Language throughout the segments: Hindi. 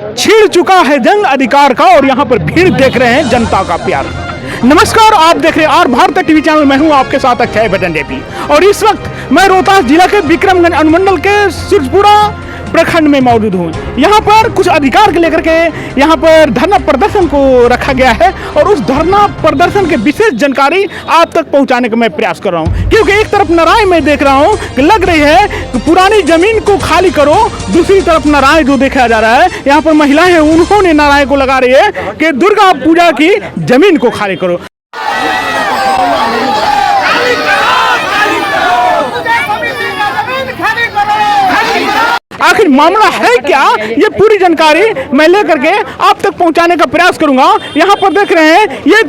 छिड़ चुका है जंग अधिकार का और यहाँ पर भीड़ देख रहे हैं जनता का प्यार। नमस्कार, आप देख रहे हैं आर भारत टीवी चैनल। मैं हूँ आपके साथ अक्षय भजन जेपी और इस वक्त मैं रोहतास जिला के विक्रमगंज अनुमंडल के सूरजपुरा प्रखंड में मौजूद हूँ। यहाँ पर कुछ अधिकार के लेकर के यहाँ पर धरना प्रदर्शन को रखा गया है और उस धरना प्रदर्शन के विशेष जानकारी आप तक पहुँचाने का मैं प्रयास कर रहा हूँ, क्योंकि एक तरफ नाराएं मैं देख रहा हूँ कि लग रही है कि पुरानी जमीन को खाली करो, दूसरी तरफ नाराएं जो देखा जा रहा है यहाँ पर महिलाएं हैं उन्होंने नाराएं को लगा रही है कि दुर्गा पूजा की जमीन को खाली करो। आखिर मामला है क्या, ये पूरी जानकारी मैं लेकर के आप तक पहुंचाने का प्रयास करूंगा। यहाँ पर देख रहे हैं ये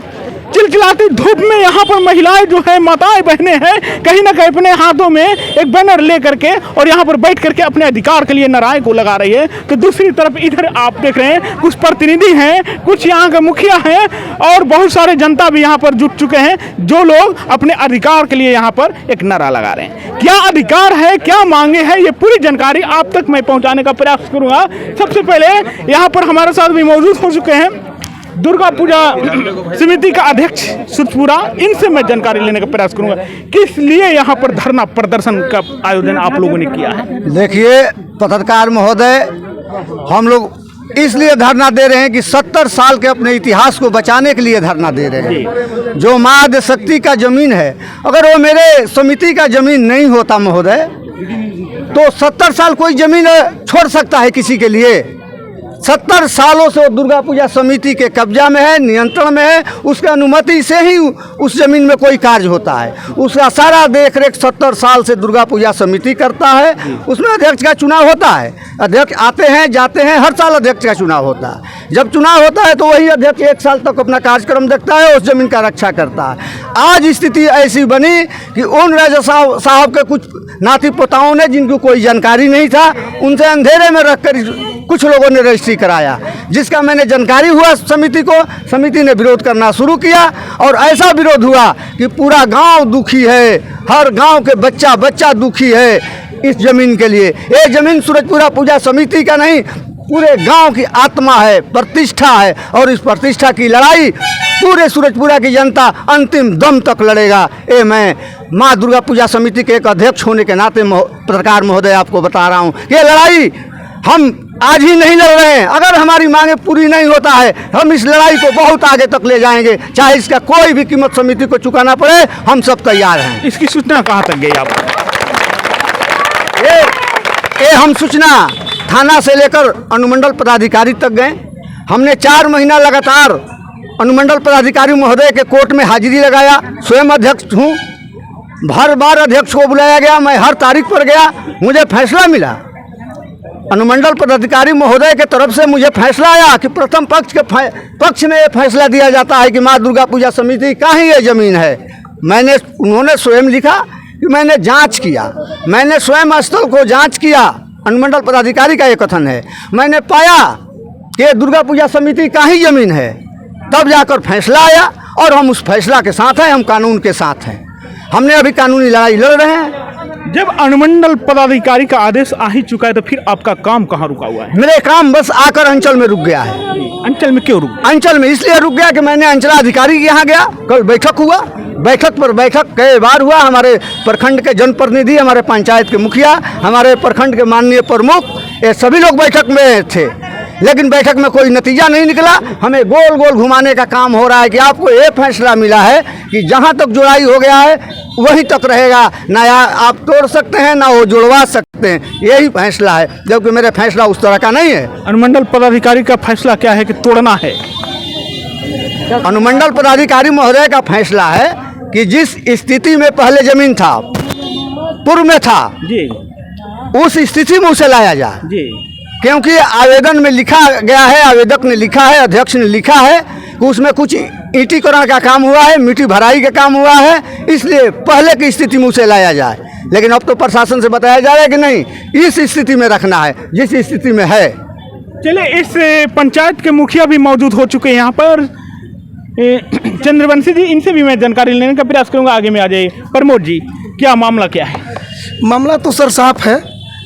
चिलचिलाती धूप में यहाँ पर महिलाएं जो है माताएं बहनें हैं कहीं ना कहीं अपने हाथों में एक बैनर ले करके और यहाँ पर बैठ करके अपने अधिकार के लिए नाराएं को लगा रही है। तो दूसरी तरफ इधर आप देख रहे हैं कुछ प्रतिनिधि हैं, कुछ यहाँ के मुखिया हैं और बहुत सारे जनता भी यहाँ पर जुट चुके हैं जो लोग अपने अधिकार के लिए यहाँ पर एक नारा लगा रहे हैं। क्या अधिकार है, क्या मांगे हैं, ये पूरी जानकारी आप तक मैं पहुँचाने का प्रयास करूँगा। सबसे पहले यहाँ पर हमारे साथ भी मौजूद हो चुके हैं दुर्गा पूजा समिति का अध्यक्ष सूरजपुरा, इनसे मैं जानकारी लेने का प्रयास करूंगा किस लिए यहाँ पर धरना प्रदर्शन का आयोजन आप लोगों ने किया है। देखिए पत्रकार महोदय, हम लोग इसलिए धरना दे रहे हैं कि 70 साल के अपने इतिहास को बचाने के लिए धरना दे रहे हैं। जो माँ आद्यशक्ति का जमीन है, अगर वो मेरे समिति का जमीन नहीं होता महोदय तो 70 साल कोई जमीन छोड़ सकता है किसी के लिए। 70 सालों से वो दुर्गा पूजा समिति के कब्जा में है, नियंत्रण में है, उसके अनुमति से ही उस जमीन में कोई कार्य होता है। उसका सारा देख रेख 70 साल से दुर्गा पूजा समिति करता है। उसमें अध्यक्ष का चुनाव होता है, अध्यक्ष आते हैं जाते हैं, हर साल अध्यक्ष का चुनाव होता है। जब चुनाव होता है तो वही अध्यक्ष 1 साल तक अपना कार्यक्रम देखता है, उस जमीन का रक्षा करता है। आज स्थिति ऐसी बनी कि उन राजा साहब के कुछ नाती पोताओं ने, जिनको कोई जानकारी नहीं था, उनसे अंधेरे में रखकर कुछ लोगों ने रजिस्ट्री कराया, जिसका मैंने जानकारी हुआ समिति को, समिति ने विरोध करना शुरू किया और ऐसा विरोध हुआ कि पूरा गांव दुखी है, हर गांव के बच्चा बच्चा दुखी है इस जमीन के लिए। ये जमीन सूरजपुरा पूजा समिति का नहीं, पूरे गांव की आत्मा है, प्रतिष्ठा है और इस प्रतिष्ठा की लड़ाई पूरे सूरजपुरा की जनता अंतिम दम तक लड़ेगा। ये मैं माँ दुर्गा पूजा समिति के एक अध्यक्ष होने के नाते पत्रकार महोदय आपको बता रहा हूँ। ये लड़ाई हम आज ही नहीं लड़ रहे हैं, अगर हमारी मांगे पूरी नहीं होता है हम इस लड़ाई को बहुत आगे तक ले जाएंगे, चाहे इसका कोई भी कीमत समिति को चुकाना पड़े, हम सब तैयार हैं। इसकी सूचना कहाँ तक गई आपको? ये हम सूचना थाना से लेकर अनुमंडल पदाधिकारी तक गए। हमने 4 महीना लगातार अनुमंडल पदाधिकारी महोदय के कोर्ट में हाजिरी लगाया। स्वयं अध्यक्ष हूँ, हर बार अध्यक्ष को बुलाया गया, मैं हर तारीख पर गया, मुझे फैसला मिला। अनुमंडल पदाधिकारी महोदय के तरफ से मुझे फैसला आया कि प्रथम पक्ष में ये फैसला दिया जाता है कि माँ दुर्गा पूजा समिति का ही ये जमीन है। उन्होंने स्वयं लिखा कि मैंने जांच किया, मैंने स्वयं स्थल को जांच किया, अनुमंडल पदाधिकारी का ये कथन है। मैंने पाया कि दुर्गा पूजा समिति का ही जमीन है, तब जाकर फैसला आया और हम उस फैसला के साथ हैं, हम कानून के साथ हैं। हमने अभी कानूनी लड़ाई लड़ रहे हैं। जब अनुमंडल पदाधिकारी का आदेश आ ही चुका है तो फिर आपका काम कहाँ रुका हुआ है? मेरे काम बस आकर अंचल में रुक गया है। अंचल में क्यों रुक? अंचल में इसलिए रुक गया कि मैंने अंचलाधिकारी के यहाँ गया, कल बैठक हुआ, बैठक पर बैठक कई बार हुआ। हमारे प्रखंड के जनप्रतिनिधि, हमारे पंचायत के मुखिया, हमारे प्रखंड के माननीय प्रमुख, ये सभी लोग बैठक में थे, लेकिन बैठक में कोई नतीजा नहीं निकला। हमें गोल गोल घुमाने का काम हो रहा है कि आपको ये फैसला मिला है कि जहाँ तक जुड़ाई हो गया है वहीं तक रहेगा, ना आप तोड़ सकते हैं ना वो जुड़वा सकते हैं, यही फैसला है, जबकि मेरा फैसला उस तरह का नहीं है। अनुमंडल पदाधिकारी का फैसला क्या है कि तोड़ना है? अनुमंडल पदाधिकारी महोदय का फैसला है कि जिस स्थिति में पहले जमीन था, पूर्व में था जी, उस स्थिति में उसे लाया जाए जी, क्योंकि आवेदन में लिखा गया है, आवेदक ने लिखा है, अध्यक्ष ने लिखा है कि उसमें कुछ ईंटीकरण का काम हुआ है, मिट्टी भराई का काम हुआ है, इसलिए पहले की स्थिति में उसे लाया जाए। लेकिन अब तो प्रशासन से बताया जा रहा है कि नहीं, इस स्थिति में रखना है जिस स्थिति में है। चलिए, इस पंचायत के मुखिया भी मौजूद हो चुके हैं यहाँ पर, चंद्रवंशी जी, इनसे भी मैं जानकारी लेने का प्रयास करूँगा। आगे में आ जाइए। प्रमोद जी, क्या मामला क्या है? मामला तो सर साफ है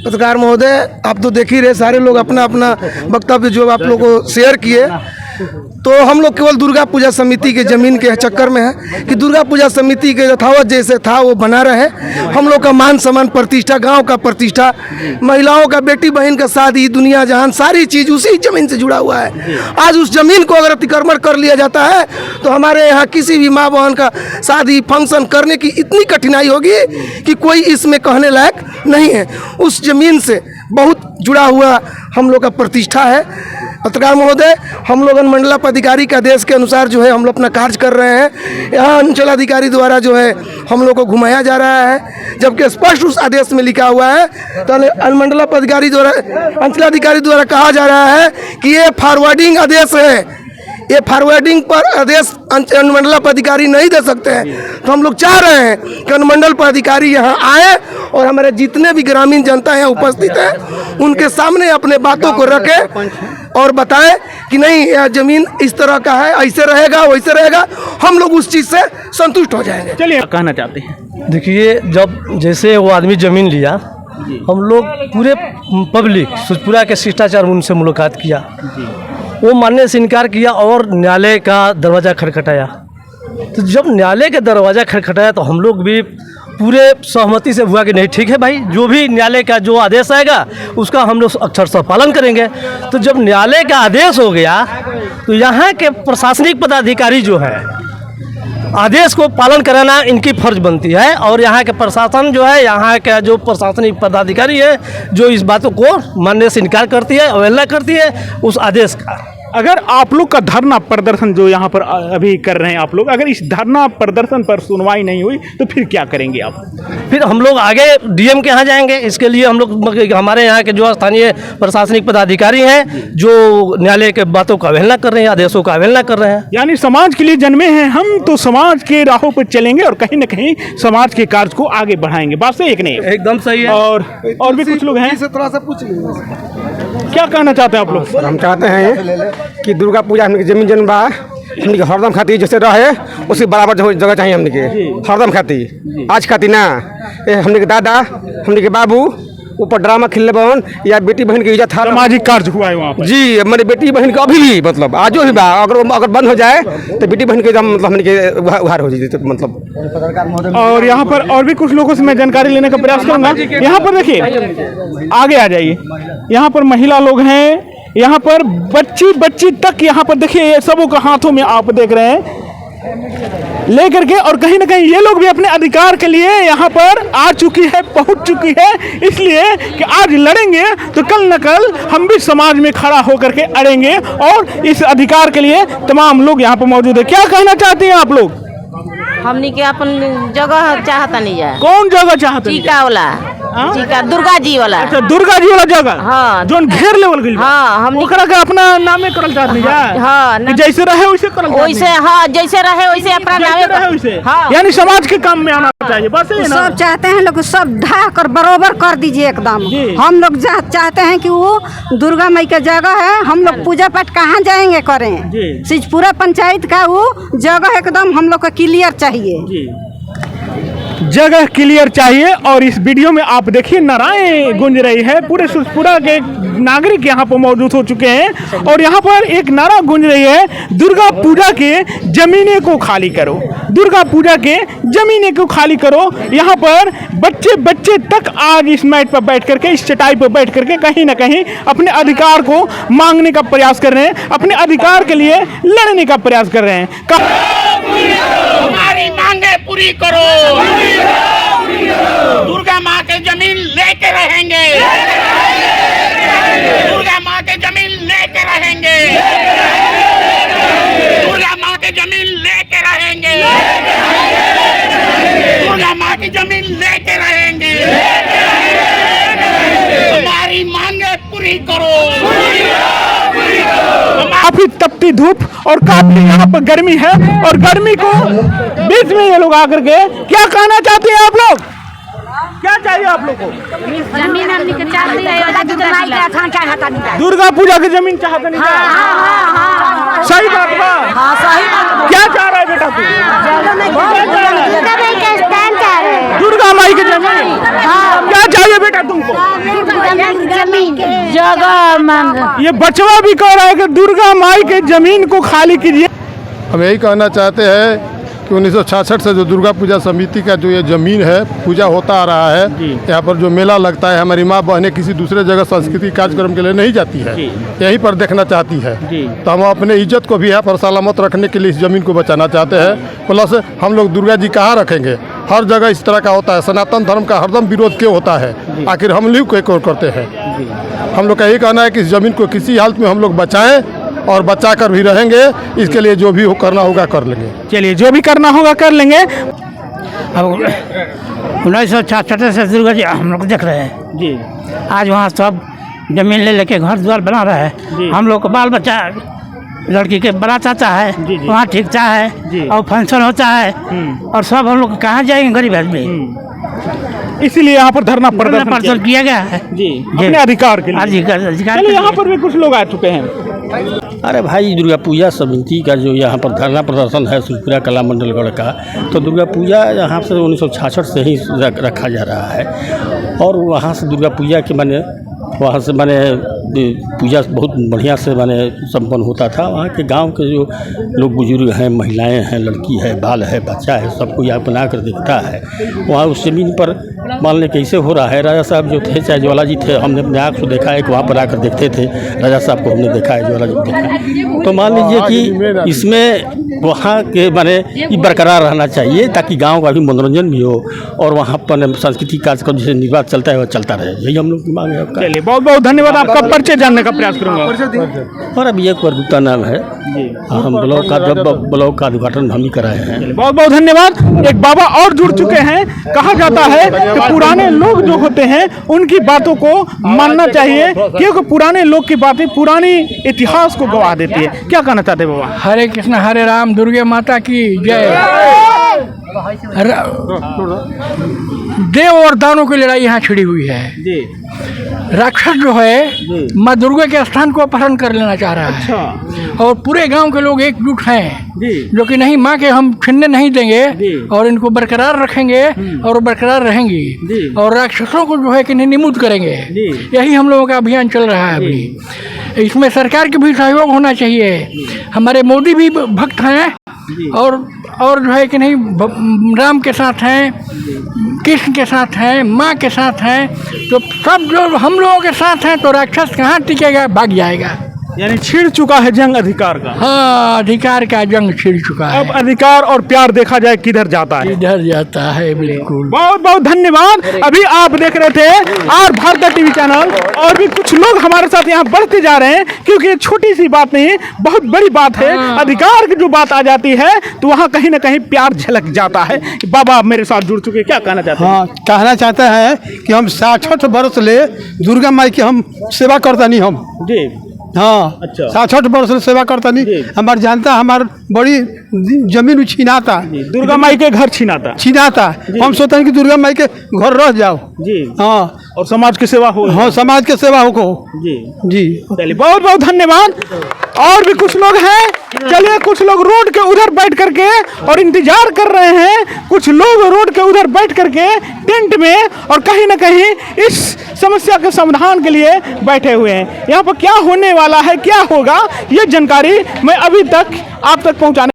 पत्रकार महोदय, आप तो देख ही रहे, सारे लोग अपना अपना वक्तव्य जो आप लोगों को शेयर किए। तो हम लोग केवल दुर्गा पूजा समिति के ज़मीन के चक्कर में है कि दुर्गा पूजा समिति के यथावत जैसे था वो बना रहे। हम लोग का मान सम्मान, प्रतिष्ठा, गांव का प्रतिष्ठा, महिलाओं का, बेटी बहन का शादी, दुनिया जहान, सारी चीज़ उसी ज़मीन से जुड़ा हुआ है। आज उस ज़मीन को अगर अतिक्रमण कर लिया जाता है तो हमारे यहाँ किसी भी माँ बहन का शादी फंक्शन करने की इतनी कठिनाई होगी कि कोई इसमें कहने लायक नहीं है। उस ज़मीन से बहुत जुड़ा हुआ हम लोग का प्रतिष्ठा है। पत्रकार महोदय, हम लोग अनुमंडला पदाधिकारी के आदेश के अनुसार जो है हम लोग अपना कार्य कर रहे हैं। यहाँ अंचल अधिकारी द्वारा जो है हम लोग को घुमाया जा रहा है, जबकि स्पष्ट उस आदेश में लिखा हुआ है तो अनुमंडला पदाधिकारी द्वारा, अंचलाधिकारी द्वारा कहा जा रहा है कि ये फॉरवर्डिंग आदेश है, ये फॉरवर्डिंग पर आदेश अनुमंडला पदाधिकारी नहीं दे सकते हैं। तो हम लोग चाह रहे हैं कि अनुमंडल पदाधिकारी यहाँ आए और हमारे जितने भी ग्रामीण जनता यहाँ उपस्थित है उनके सामने अपने बातों को रखें और बताएं कि नहीं, यह ज़मीन इस तरह का है, ऐसे रहेगा वैसे रहेगा। हम लोग उस चीज़ से संतुष्ट हो जाएंगे। चलिए, कहना चाहते हैं। देखिए, जब जैसे वो आदमी ज़मीन लिया, हम लोग पूरे पब्लिक सुजपुरा के शिष्टाचार उनसे मुलाकात किया, वो मानने से इनकार किया और न्यायालय का दरवाज़ा खटखटाया। तो जब न्यायालय का दरवाज़ा खटखटाया तो हम लोग भी पूरे सहमति से हुआ कि नहीं, ठीक है भाई, जो भी न्यायालय का जो आदेश आएगा उसका हम लोग अक्षरशः पालन करेंगे। तो जब न्यायालय का आदेश हो गया तो यहाँ के प्रशासनिक पदाधिकारी जो है, आदेश को पालन कराना इनकी फर्ज बनती है। और यहाँ के प्रशासन जो है, यहाँ का जो प्रशासनिक पदाधिकारी है, जो इस बातों को मानने से इनकार करती है, अवहेलना करती है उस आदेश का। अगर आप लोग का धरना प्रदर्शन जो यहाँ पर अभी कर रहे हैं आप लोग, अगर इस धरना प्रदर्शन पर सुनवाई नहीं हुई तो फिर क्या करेंगे आप? फिर हम लोग आगे डीएम के यहाँ जाएंगे। इसके लिए हम लोग, हमारे यहाँ के जो स्थानीय प्रशासनिक पदाधिकारी हैं जो न्यायालय के बातों का अवहेलना कर रहे हैं, आदेशों का अवहेलना कर रहे हैं। यानी समाज के लिए जन्मे हैं हम, तो समाज के राहों पर चलेंगे और कहीं ना कहीं समाज के कार्य को आगे बढ़ाएंगे। बात सही है कि नहीं? एकदम सही है। और भी कुछ लोग हैं, थोड़ा सा पूछ लीजिए, क्या कहना चाहते हैं आप लोग? हम चाहते हैं कि दुर्गा पूजा हमने जमीन जन बा हमने हरदम खाती जैसे रहे उसी बराबर जगह चाहिए हमने के हरदम खाती। आज खाती ना, हमने के दादा, हमने के बाबू ऊपर ड्रामा खेलने बहन या बेटी बहन की इज्जत सामाजिक कार्य हुआ है वहाँ पर। जी, मेरी बेटी बहन के अभी भी मतलब आज भी बा, अगर बंद हो जाए तो बेटी बहन के मतलब हमने के उधार हो जाए मतलब। और यहाँ पर और भी कुछ लोगों से मैं जानकारी लेने का प्रयास करूँगा। यहाँ पर देखिए, आगे आ जाइए। यहाँ पर महिला लोग हैं, यहाँ पर बच्ची तक यहाँ पर देखिए, सबों के हाथों में आप देख रहे हैं लेकर के, और कहीं ना कहीं ये लोग भी अपने अधिकार के लिए यहाँ पर आ चुकी है, पहुँच चुकी है, इसलिए कि आज लड़ेंगे तो कल न कल हम भी समाज में खड़ा होकर के अड़ेंगे और इस अधिकार के लिए तमाम लोग यहाँ पर मौजूद है। क्या कहना चाहते हैं आप लोग? हमनी के अपन जगह चाहता नहीं है। कौन जगह चाहते हैं? टीका वाला, टीका दुर्गा जी वाला। अच्छा, दुर्गा जी वाला जगह। हाँ, जोन घेर लेवल गइल। हाँ, हम ओकरा के अपना नामे करल जात नहीं जा। हाँ, कि जैसे रहे वैसे करल जात। वैसे, हाँ, जैसे रहे वैसे अपना नामे रहे वैसे। हाँ, यानी समाज के काम में आना चाहिए, बस ये ना। सब चाहते हैं लोग, सब ढा कर बरोबर कर दीजिए एकदम। हम लोग चाहते हैं कि वो दुर्गा माई का जगह है, हम लोग पूजा पाठ कहाँ जाएंगे करें? सिजपुरा पंचायत का वो जगह एकदम हम लोग को क्लियर चाहिए, जगह क्लियर चाहिए। और इस वीडियो में आप देखिए, नाराएं गूंज रही है, पूरे सुजपुरा के नागरिक यहाँ पर मौजूद हो चुके हैं और यहाँ पर एक नारा गूंज रही है, दुर्गा पूजा के जमीने को खाली करो, दुर्गा पूजा के जमीने को खाली करो। यहाँ पर बच्चे तक आज इस मैट पर बैठ करके, इस चटाई पर बैठ करके कहीं ना कहीं अपने अधिकार को मांगने का प्रयास कर रहे हैं, अपने अधिकार के लिए लड़ने का प्रयास कर रहे हैं। हमारी मांगे पूरी करो, दुर्गा माँ के जमीन लेके रहेंगे, दुर्गा माँ के जमीन लेके रहेंगे, दुर्गा माँ के जमीन लेके रहेंगे, दुर्गा माँ की जमीन लेके रहेंगे, हमारी मांगे पूरी करो। काफी तपती धूप और काफी यहाँ पर गर्मी है और गर्मी को बीच में ये लोग आकर के क्या कहना चाहते हैं आप लोग? क्या चाहिए आप लोग को? जमीन हमनी के दुर्गा पूजा की जमीन चाहते नहीं? सही बात बा। क्या चाह रहा है बेटा तू? दुर्गा माई की जमीन क्या चाहिए बेटा तुमको? जगह मांग ये बचवा भी कह रहा है कि दुर्गा माई के जमीन को खाली कीजिए। हम यही कहना चाहते हैं कि 1966 से जो दुर्गा पूजा समिति का जो ये ज़मीन है पूजा होता आ रहा है, यहाँ पर जो मेला लगता है, हमारी माँ बहनें किसी दूसरे जगह सांस्कृतिक कार्यक्रम के लिए नहीं जाती है, यहीं पर देखना चाहती है। तो हम अपने इज्जत को भी यहाँ पर सलामत रखने के लिए इस ज़मीन को बचाना चाहते हैं। प्लस हम लोग दुर्गा जी कहाँ रखेंगे? हर जगह इस तरह का होता है। सनातन धर्म का हरदम विरोध क्यों होता है? आखिर हम लोग क्यों करते हैं? हम लोग का यही कहना है कि इस ज़मीन को किसी हालत में हम लोग बचाएँ और बचा कर भी रहेंगे। इसके लिए जो भी करना होगा कर लेंगे। चलिए, जो भी करना होगा कर लेंगे। अब 1966 से दुर्गा जी हम लोग देख रहे हैं जी। आज वहाँ सब जमीन ले लेके घर द्वार बना रहा है। हम लोग को बाल बच्चा लड़की के बड़ा चाचा है, वहाँ ठीक चा है और फंक्शन होता है और सब हम लोग कहाँ जाएंगे गरीब आदमी। इसीलिए यहाँ पर धरना प्रदर्शन किया गया है जी, अपने अधिकार के लिए। अधिकार चलिए, यहाँ पर भी कुछ लोग आ चुके हैं। अरे भाई, दुर्गा पूजा समिति का जो यहाँ पर धरना प्रदर्शन है सुखपुरा कला मंडलगढ़ का, तो दुर्गा पूजा यहाँ से 1966 से ही रखा जा रहा है और वहाँ से दुर्गा पूजा के माने वहाँ से माने पूजा बहुत बढ़िया से माने संपन्न होता था। वहाँ के गांव के जो लोग बुजुर्ग हैं, महिलाएं हैं, लड़की है, बाल है, बच्चा है, सबको यहाँ बना कर देखता है। वहाँ उस ज़मीन पर मान लें कैसे हो रहा है। राजा साहब जो थे, चाहे ज्वाला जी थे, हमने अपने आँख से देखा है कि वहाँ पर आकर देखते थे। राजा साहब को हमने देखा है, ज्वाला जी को देखा है। तो मान लीजिए कि इसमें वहाँ के माने ये बरकरार रहना चाहिए ताकि गाँव का भी मनोरंजन भी हो और वहाँ पर सांस्कृतिक कार्यक्रम जैसे निर्वाह चलता है वह चलता रहे। यही हम लोग की मांग है आपका। चलिए, बहुत बहुत धन्यवाद। आपका परिचय जानने का प्रयास करूंगा। और अब ये गुप्ता नाम है, हम ब्लॉक का उद्घाटन हम ही कराए हैं। बहुत बहुत धन्यवाद। एक बाबा और जुड़ चुके हैं। कहा जाता है कि पुराने लोग जो होते हैं उनकी बातों को मानना चाहिए, क्योंकि पुराने लोग की बातें पुरानी इतिहास को गवाह देती है। क्या कहना चाहते हैं बाबा? हरे कृष्ण हरे राम, दुर्गे माता की जय। देव और दानों की लड़ाई यहाँ छिड़ी हुई है जी। राक्षस जो है माँ दुर्गा के स्थान को अपहरण कर लेना चाह रहा है और पूरे गांव के लोग एकजुट हैं जो कि नहीं, माँ के हम छीनने नहीं देंगे और इनको बरकरार रखेंगे और बरकरार रहेंगी और राक्षसों को जो है कि निर्मूल करेंगे। यही हम लोगों का अभियान चल रहा है अभी। इसमें सरकार की भी सहयोग होना चाहिए। हमारे मोदी भी भक्त हैं और जो है कि नहीं, राम के साथ हैं, कृष्ण के साथ हैं, माँ के साथ हैं। तो सब जो हम लोगों के साथ हैं तो राक्षस कहाँ टिकेगा, भाग जाएगा। यानी छिड़ चुका है जंग अधिकार का। हाँ, अधिकार का जंग छिड़ चुका है। अब अधिकार और प्यार देखा जाए किधर जाता है। किधर जाता है, बिल्कुल। बहुत बहुत धन्यवाद। अभी आप देख रहे थे आर भारत टीवी चैनल और भी कुछ लोग हमारे साथ यहाँ बढ़ते जा रहे हैं, क्योंकि ये छोटी सी बात नहीं, बहुत बड़ी बात है। अधिकार की जो बात आ जाती है तो वहाँ कहीं ना कहीं प्यार झलक जाता है। बाबा आप मेरे साथ जुड़ चुके, क्या कहना चाहते हैं? हाँ, कहना चाहते हैं कि हम 66 वर्ष ले दुर्गा माई की हम सेवा करता नहीं हम जी। हाँ, अच्छा। 66 वर्ष से सेवा करता नहीं। हमार जानता हमार बड़ी जमीन छीनाता, दुर्गा माई के घर छीनाता। हम सोचते हैं कि दुर्गा माई के घर रह जाओ जी। हाँ, और समाज की सेवा हो। हाँ, समाज के सेवा हो जी जी। चलिए, बहुत बहुत धन्यवाद। और भी कुछ लोग हैं। चलिए, कुछ लोग रोड के उधर बैठ करके और इंतजार कर रहे हैं। कुछ लोग रोड के उधर बैठ करके टेंट में और कहीं ना कहीं इस समस्या के समाधान के लिए बैठे हुए हैं। यहाँ पर क्या होने वाला है, क्या होगा, ये जानकारी मैं अभी तक आप तक पहुँचाने